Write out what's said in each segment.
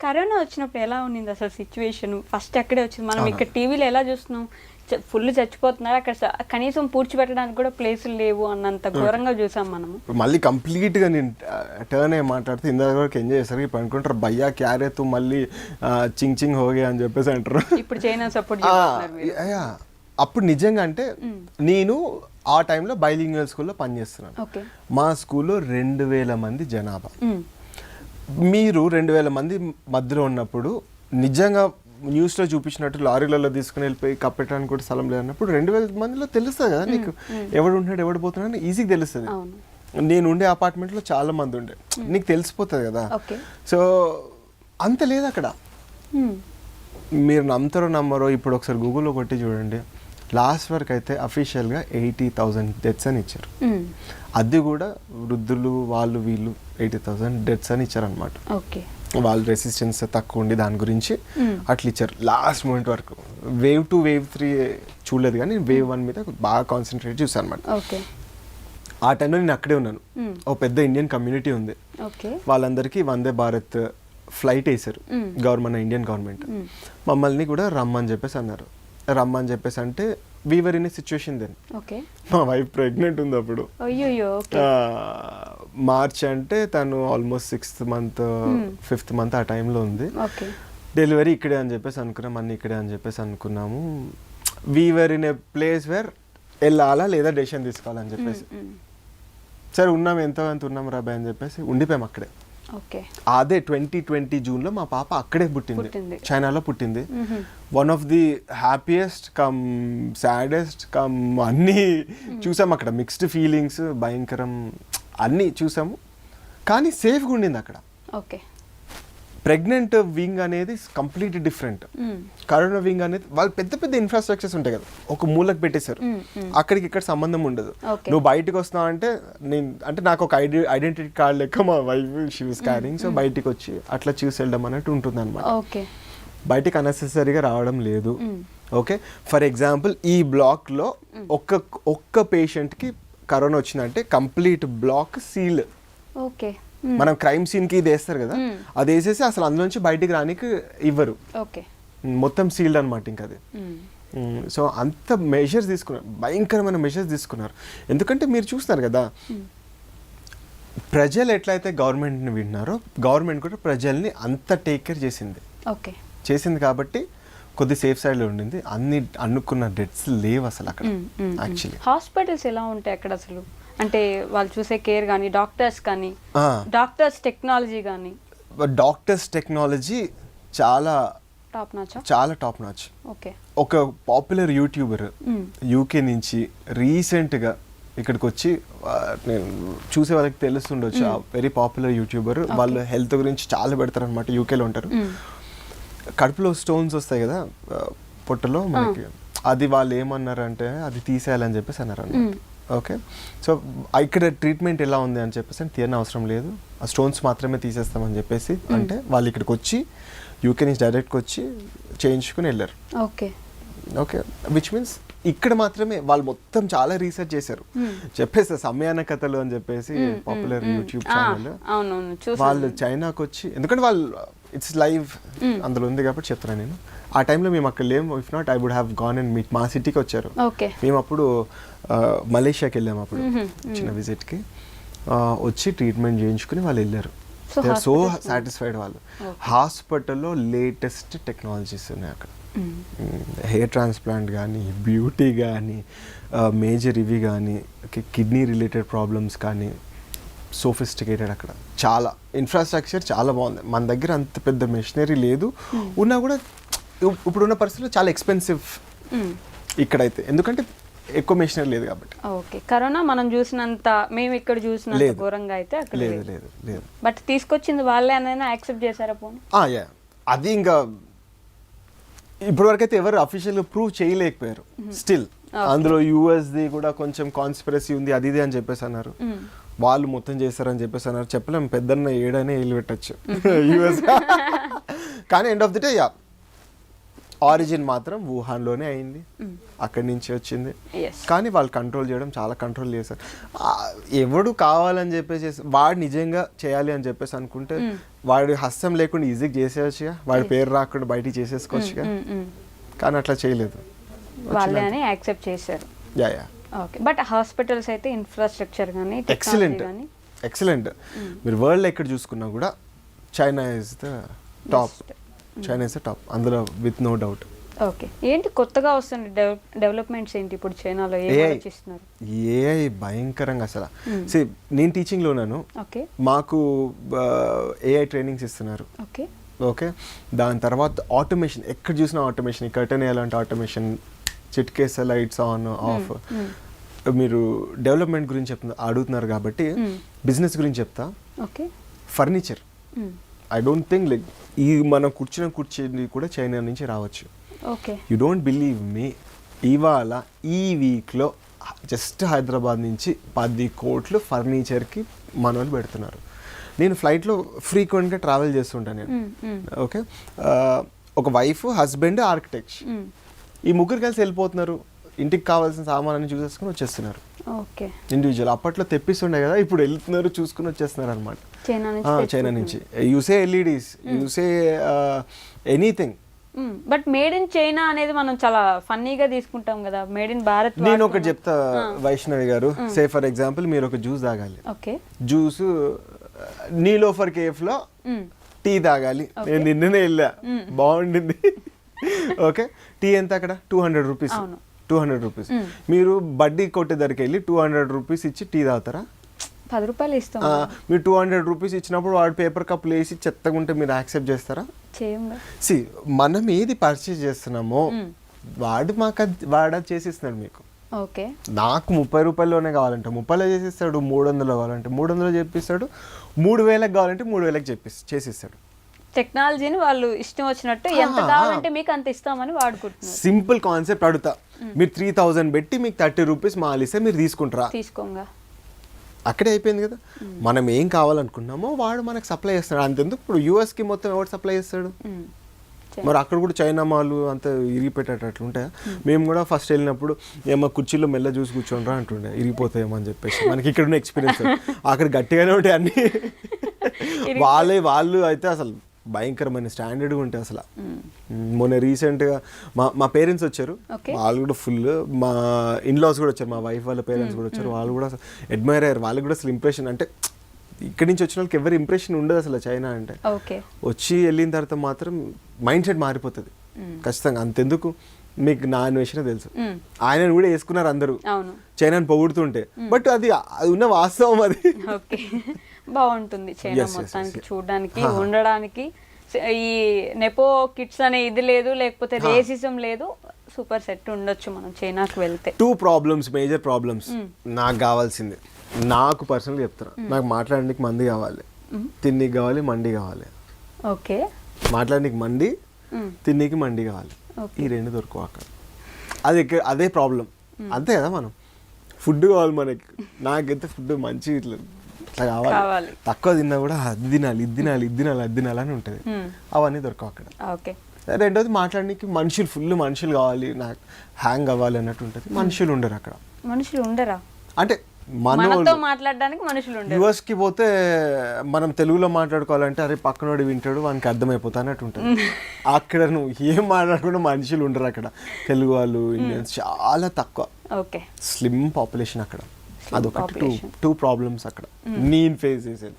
Corona వచ్చినప్పుడు ఎలా ఉండింది అసలు సిచ్యువేషన్? ఫస్ట్ ఎక్కడే వచ్చింది? మనం ఇక్కడ టీవీలో ఎలా చూస్తున్నాం, ఫుల్ చచ్చిపోతున్నారు, అక్కడ కనీసం పూడ్చిపెట్టడానికి కూడా ప్లేసులు లేవు అన్నంత ఘోరంగా చూసాం మనము. మళ్ళీ కంప్లీట్గా నేను టర్న్ అయ్యి మాట్లాడితే ఇందాక వరకు ఎంజాయ్ చేస్తారు, ఇప్పుడు అనుకుంటారు భయ్యా క్యారేతు మళ్ళీ చింగ్ చింగ్ హోగే అని చెప్పేసి అంటారు. ఇప్పుడు చైనా సపోర్ట్ అప్పుడు నిజంగా అంటే నేను ఆ టైంలో బైలింగ్వల్ స్కూల్లో పనిచేస్తున్నాను. మా స్కూల్లో 2000 మంది జనాభా. మీరు 2000 మంది మధ్యలో ఉన్నప్పుడు నిజంగా న్యూస్లో చూపించినట్టు లారీలలో తీసుకుని వెళ్ళిపోయి కప్పెట్టడానికి కూడా స్థలం లేదన్నప్పుడు 2000 మందిలో తెలుస్తుంది కదా నీకు ఎవడు ఉంటున్నాడు ఎవడు పోతున్నాడు ఈజీగా తెలుస్తుంది. నేను ఉండే అపార్ట్మెంట్లో చాలా మంది ఉండే, నీకు తెలిసిపోతుంది కదా. సో అంత లేదు అక్కడ. మీరు నమ్ముతారో నమ్మరో ఇప్పుడు ఒకసారి గూగుల్లో కొట్టి చూడండి, లాస్ట్ వరకు అయితే అఫీషియల్గా 80,000 డెత్స్ అని ఇచ్చారు. అది కూడా వృద్ధులు వాళ్ళు వీళ్ళు 80,000 డెత్స్ అని ఇచ్చారనమాట. వాళ్ళు రెసిస్టెన్స్ తక్కువ ఉండి దాని గురించి అట్లా ఇచ్చారు లాస్ట్ మూమెంట్ వరకు. వేవ్ 2 వేవ్ 3 చూడలేదు కానీ వేవ్ 1 మీద బాగా కాన్సన్ట్రేట్ చూసాను అనమాట. ఆ టైంలో నేను అక్కడే ఉన్నాను. ఓ పెద్ద ఇండియన్ కమ్యూనిటీ ఉంది, వాళ్ళందరికీ వందే భారత్ ఫ్లైట్ వేసారు గవర్నమెంట్, ఇండియన్ గవర్నమెంట్. మమ్మల్ని కూడా రమ్మని చెప్పేసి అన్నారు. రమ్మని చెప్పేసి అంటే wherever in a situation then. మా వైఫ్ ప్రెగ్నెంట్ ఉంది అప్పుడు. మార్చ్ అంటే తను almost 6th month 5th month ఆ టైంలో ఉంది. డెలివరీ ఇక్కడే అని చెప్పేసి అనుకున్నాం, అన్ని ఇక్కడే అని చెప్పేసి అనుకున్నాము. Wherever in a place where వెళ్ళాలా లేదా డెసిషన్ తీసుకోవాలని చెప్పేసి సరే ఉన్నాం, ఎంతో ఎంత ఉన్నాం రాబాయ్ అని చెప్పేసి ఉండిపోయాం అక్కడే. అదే 2020 జూన్లో మా పాప అక్కడే పుట్టింది, చైనాలో పుట్టింది. One of the happiest come saddest come అన్నీ చూసాము అక్కడ, మిక్స్డ్ ఫీలింగ్స్, భయంకరం అన్నీ చూసాము. కానీ సేఫ్గా ఉండింది అక్కడ. ప్రెగ్నెంట్ వింగ్ అనేది కంప్లీట్ డిఫరెంట్. కరోనా వింగ్ అనేది వాళ్ళు పెద్ద పెద్ద ఇన్ఫ్రాస్ట్రక్చర్స్ ఉంటాయి కదా, ఒక మూలకు పెట్టేశారు, అక్కడికి ఇక్కడ సంబంధం ఉండదు. నువ్వు బయటకు వస్తున్నావు అంటే అంటే నాకు ఒక ఐడెంటిటీ కార్డ్ లెక్క మా wife she was carrying, so బయటికి వచ్చి అట్లా చూసి వెళ్ళడం అన్నట్టు ఉంటుంది అనమాట. బయటికి అన్నెసెసరీగా రావడం లేదు. ఓకే, ఫర్ ఎగ్జాంపుల్ ఈ బ్లాక్లో ఒక్క పేషెంట్కి కరోనా వచ్చిందంటే కంప్లీట్ బ్లాక్ సీల్. మనం క్రైమ్ సీన్ కి ఇది వేస్తారు కదా, అది వేసేసి అసలు అందులోంచి బయటికి రానికి ఇవ్వరు, మొత్తం సీల్డ్ అనమాట. ఇంకా అది సో అంత మెజర్స్ తీసుకున్నారు, భయంకరమైన మెజర్స్ తీసుకున్నారు. ఎందుకంటే మీరు చూస్తున్నారు కదా, ప్రజలు ఎట్లయితే గవర్నమెంట్ని విన్నారో గవర్నమెంట్ కూడా ప్రజల్ని అంత టేక్ కేర్ చేసింది కాబట్టి కొద్ది సేఫ్ సైడ్లో ఉండింది. అనుకున్న డెత్స్ లేవు అసలు అక్కడ. యాక్చువల్లీ హాస్పిటల్స్ ఎలా ఉంటాయి అక్కడ అసలు? అంటే వాళ్ళు చూసే కేర్ కానీ, డాక్టర్స్ టెక్నాలజీ కానీ? డాక్టర్స్ టెక్నాలజీ చాలా టాప్ నాచ్. ఒక పాపులర్ యూట్యూబర్ యూకే నుంచి రీసెంట్గా ఇక్కడికి వచ్చి, నేను చూసే వాళ్ళకి తెలుస్తుండొచ్చు, వెరీ పాపులర్ యూట్యూబర్. వాళ్ళు హెల్త్ గురించి చాలా పెడతారు అనమాట. యూకేలో ఉంటారు. కడుపులో స్టోన్స్ వస్తాయి కదా పొట్టలో మనకి, అది వాళ్ళు ఏమన్నారంటే అది తీసేయాలని చెప్పేసి అన్నారు అన్నమాట. ఓకే, సో ఇక్కడ ట్రీట్మెంట్ ఎలా ఉంది అని చెప్పేసి తీయని అవసరం లేదు, ఆ స్టోన్స్ మాత్రమే తీసేస్తామని చెప్పేసి అంటే వాళ్ళు ఇక్కడికి వచ్చి యూకే నుంచి డైరెక్ట్గా వచ్చి చేయించుకుని వెళ్ళారు. ఓకే, విచ్ మీన్స్ ఇక్కడ మాత్రమే వాళ్ళు మొత్తం చాలా రీసెర్చ్ చేశారు. చెప్పేసి సమయాన కథలు అని చెప్పేసి పాపులర్ యూట్యూబ్ ఛానల్, వాళ్ళు చైనాకి వచ్చి, ఎందుకంటే వాళ్ళు ఇట్స్ లైవ్ అందులో ఉంది కాబట్టి చెప్తున్నాను నేను. ఆ టైంలో మేము అక్కడ లేము, if not I would have gone and meet. మా సిటీకి వచ్చారు. మేము అప్పుడు మలేషియాకి వెళ్ళాము, అప్పుడు చిన్న విజిట్కి వచ్చి ట్రీట్మెంట్ చేయించుకుని వాళ్ళు వెళ్ళారు. They are so satisfied. వాళ్ళు హాస్పిటల్లో లేటెస్ట్ టెక్నాలజీస్ ఉన్నాయి అక్కడ, హెయిర్ ట్రాన్స్ప్లాంట్ కానీ, బ్యూటీ కానీ, మేజర్ ఇవి కానీ, కిడ్నీ రిలేటెడ్ ప్రాబ్లమ్స్ కానీ, సోఫిస్టికేటెడ్. అక్కడ చాలా ఇన్ఫ్రాస్ట్రక్చర్ చాలా బాగుంది. మన దగ్గర అంత పెద్ద మెషినరీ లేదు, ఉన్నా కూడా ఇప్పుడున్న పరిస్థితుల్లో చాలా ఎక్స్పెన్సివ్ ఇక్కడైతే, ఎందుకంటే ఎక్కువ మెషినరీ లేదు కాబట్టి. కరోనా మనం చూసినంత, మేము ఇక్కడ చూసినంత ఘోరంగా అయితే అక్కడ లేదు. బట్ తీసుకొచ్చింది వాళ్ళే అని యాక్సెప్ట్ చేశారా పోను? అది ఇంకా ఇప్పటి వరకు అయితే ఎవరు అఫీషియల్గా ప్రూవ్ చేయలేకపోయారు. స్టిల్ అందులో యూఎస్ది కూడా కొంచెం కాన్స్పిరసీ ఉంది, అది ఇది అని చెప్పేసి అన్నారు. వాళ్ళు మొత్తం చేస్తారని చెప్పేసి అన్నారు. చెప్పలేం, పెద్దన్న ఏడనే ఇల్లు పెట్టచ్చు యూఎస్. కానీ end of the day origin మాత్రం వుహాన్లోనే అయింది, అక్కడి నుంచి వచ్చింది. కానీ వాళ్ళు కంట్రోల్ చేయడం చాలా కంట్రోల్ చేశారు. ఎవడు కావాలని చెప్పేసి వాడు నిజంగా చేయాలి అని చెప్పేసి అనుకుంటే వాడి హస్తం లేకుండా ఈజీగా చేసేయచ్చుగా, వాడి పేరు రాకుండా బయటికి చేసేసుకోవచ్చుగా, కానీ అట్లా చేయలేదు. వాళ్ళే అని యాక్సెప్ట్ చేశారు. Yeah yeah okay. But hospitals అయితే ఇన్ఫ్రాస్ట్రక్చర్ కానీ ఎక్సలెంట్ కానీ ఎక్సలెంట్. మీరు వరల్డ్లో ఎక్కడ చూసుకున్నా కూడా China is the top. China is the top, అందులో విత్ నో డౌట్. ఓకే. ఏంటి కొత్తగా వస్తుంది డెవలప్మెంట్స్ ఏంటి ఇప్పుడు చైనాలో ఏం ఆలోచిస్తున్నారు? ఏఐ భయంకరంగా అసలు. నేను టీచింగ్లో ఉన్నాను, ఓకే, మాకు ఏఐ ట్రైనింగ్స్ ఇస్తున్నారు. ఓకే ఓకే, దాని తర్వాత ఆటోమేషన్, ఎక్కడ చూసినా ఆటోమేషన్. ఈ కర్టెన్ వేయాలంటే ఆటోమేషన్, చిట్కేసే లైట్స్ ఆన్ ఆఫ్. మీరు డెవలప్మెంట్ గురించి అడుగుతున్నారు కాబట్టి బిజినెస్ గురించి చెప్తా. Okay. Furniture, I don't think like ఈ మనం కూర్చున్న కుర్చీ కూడా చైనా నుంచి రావచ్చు. Okay. You don't believe me, ఇవాళ ఈ వీక్లో జస్ట్ హైదరాబాద్ నుంచి 10 కోట్లు ఫర్నిచర్కి మనోళ్ళు పెడుతున్నారు. నేను ఫ్లైట్లో ఫ్రీక్వెంట్గా ట్రావెల్ చేస్తుంటాను నేను. ఓకే, ఒక వైఫ్, హస్బెండ్, ఆర్కిటెక్ట్, ఈ ముగ్గురు కలిసి వెళ్ళిపోతున్నారు. ఇంటికి కావాల్సిన సామాన్ని చూసేసుకుని వచ్చేస్తున్నారు. ఓకే. ఇండివిజువల్. అప్పట్లో తెప్పిస్తుండే కదా, ఇప్పుడు వెళ్తున్నారు చూసుకుని వచ్చేస్తున్నారు అనమాట చైనా నుంచి. Use LEDs, use anything. But made in China అనేది మనం చాలా ఫన్నీగా తీసుకుంటాం కదా, మేడ్ ఇన్ భారత్. నేను ఒకటి చెప్తా వైష్ణవి గారు, సే ఫర్ ఎగ్జాంపుల్ మీరు ఒక జ్యూస్ తాగాలి. ఓకే. జ్యూస్ నీలోఫర్ కేఫ్ లో టీ తాగాలి. నేను నిన్ననే వెళ్ళా, బాగుండింది. ఓకే, టీ ఎంత అక్కడ? 200 రూపీస్. 200 రూపీస్. మీరు బడ్డీ కొట్టే దగ్గరికి వెళ్ళి 200 రూపీస్ ఇచ్చి టీ తాగుతారా? 10 రూపాయలు ఇస్తాం. మీరు 200 రూపీస్ ఇచ్చినప్పుడు వాడు పేపర్ కప్లు వేసి చెత్తగా ఉంటే మీరు యాక్సెప్ట్ చేస్తారా? సి, మనం ఏది పర్చేస్ చేస్తున్నామో వాడు వాడు చేసిస్తున్నాడు మీకు. ఓకే. నాకు 30 రూపాయల్లోనే కావాలంటే 30లో చేసిస్తాడు, 300 కావాలంటే 300 చెప్పిస్తాడు, 3000 కావాలంటే 3000 చేసిస్తాడు. టెక్నాలజీని వాళ్ళు ఇష్టం వచ్చినట్టు ఎంత కావాలంటే మీకు అంత ఇస్తామని వాడుకుంటున్నారు. సింపుల్ కాన్సెప్ట్ అడుగుతా, మీరు 3000 పెట్టి మీకు 30 రూపీస్ మాలిస్తే మీరు తీసుకుంటారా? తీసుకోంగా. అక్కడే అయిపోయింది కదా. మనం ఏం కావాలనుకున్నామో వాడు మనకు సప్లై చేస్తాడు. అంతెందుకు, ఇప్పుడు యూఎస్కి మొత్తం ఎవరు సప్లై చేస్తాడు? మరి అక్కడ కూడా చైనా మాలు అంత ఇరిగిపెట్టేటట్లు ఉంటాయా? మేము కూడా ఫస్ట్ వెళ్ళినప్పుడు ఏమో కుర్చీలో మెల్ల చూసి కూర్చోండ్రా అంటుండే, ఇరిగిపోతాయేమో అని చెప్పేసి. మనకి ఇక్కడ ఉన్న ఎక్స్పీరియన్స్ అక్కడ గట్టిగానే ఉంటాయి అన్ని. వాళ్ళు అయితే అసలు భయంకరమైన స్టాండర్డ్గా ఉంటాయి అసలు. మొన్న రీసెంట్గా మా పేరెంట్స్ వచ్చారు, వాళ్ళు కూడా ఫుల్, మా ఇన్లాస్ కూడా వచ్చారు, మా వైఫ్ వాళ్ళ పేరెంట్స్ కూడా వచ్చారు. వాళ్ళు కూడా అడ్మైర్ అయ్యారు. వాళ్ళకి కూడా అసలు ఇంప్రెషన్, అంటే ఇక్కడి నుంచి వచ్చిన వాళ్ళకి ఎవరి ఇంప్రెషన్ ఉండదు అసలు చైనా అంటే. వచ్చి వెళ్ళిన తర్వాత మాత్రం మైండ్ సెట్ మారిపోతుంది ఖచ్చితంగా. అంతెందుకు, మీకు నా అన్వేషణ తెలుసు, ఆయనను కూడా వేసుకున్నారు అందరూ చైనాని పొగుడుతుంటే. బట్ అది ఉన్న వాస్తవం అది. బాగుంటుంది చైనా మొత్తానికి, చూడడానికి, ఉండడానికి. ఈ నెపో కిడ్స్ అనే ఇది లేదు, లేకపోతే రేసిజం లేదు. సూపర్ సెట్ ఉండొచ్చు మనం చైనాకు వెళ్తే. 2 ప్రాబ్లమ్స్, మేజర్ ప్రాబ్లమ్స్ నాకు కావాల్సింది. నాకు పర్సనల్గా చెప్తాను, నాకు మాట్లాడడానికి మంది కావాలి, తిన్నీకి కావాలి, మండి కావాలి. ఓకే. మాట్లాడడానికి మండి, తిన్నీకి మండి కావాలి. ఈ 2 దొరకవు అక్కడ. అదే ప్రాబ్లం. అంతే కదా, మనం ఫుడ్ కావాలి మనకి. నాకైతే ఫుడ్ మంచి ఇట్లా కావాలి. తక్కువ తిన్నా కూడా అది తినాలి, ఇది తినాలి, ఇది తినాలి, అది తినాలి అని ఉంటుంది. అవన్నీ దొరకవు అక్కడ. రెండోది, మాట్లాడడానికి మనుషులు, ఫుల్ మనుషులు కావాలి, నాకు హ్యాంగ్ అవ్వాలి అన్నట్టు ఉంటుంది. మనుషులు ఉండరు అక్కడ. మనుషులు ఉండరా అంటే మనతో మాట్లాడడానికి మనుషులు ఉండరు. యుఎస్ కి పోతే మనం తెలుగులో మాట్లాడుకోవాలంటే అరే పక్కనోడు వింటాడు, వానికి అర్థమైపోతా అన్నట్టు ఉంటుంది. అక్కడ నువ్వు ఏం మాట్లాడకుండా మనుషులు ఉండరు అక్కడ. తెలుగు వాళ్ళు, ఇండియన్స్ చాలా తక్కువ. ఓకే. స్లిమ్ పాపులేషన్ అక్కడ. అదొకటి 2 ప్రాబ్లమ్స్ అక్కడ నేను ఫేస్ చేసేది.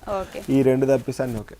ఈ 2 తప్పిస్తే అన్నీ ఓకే.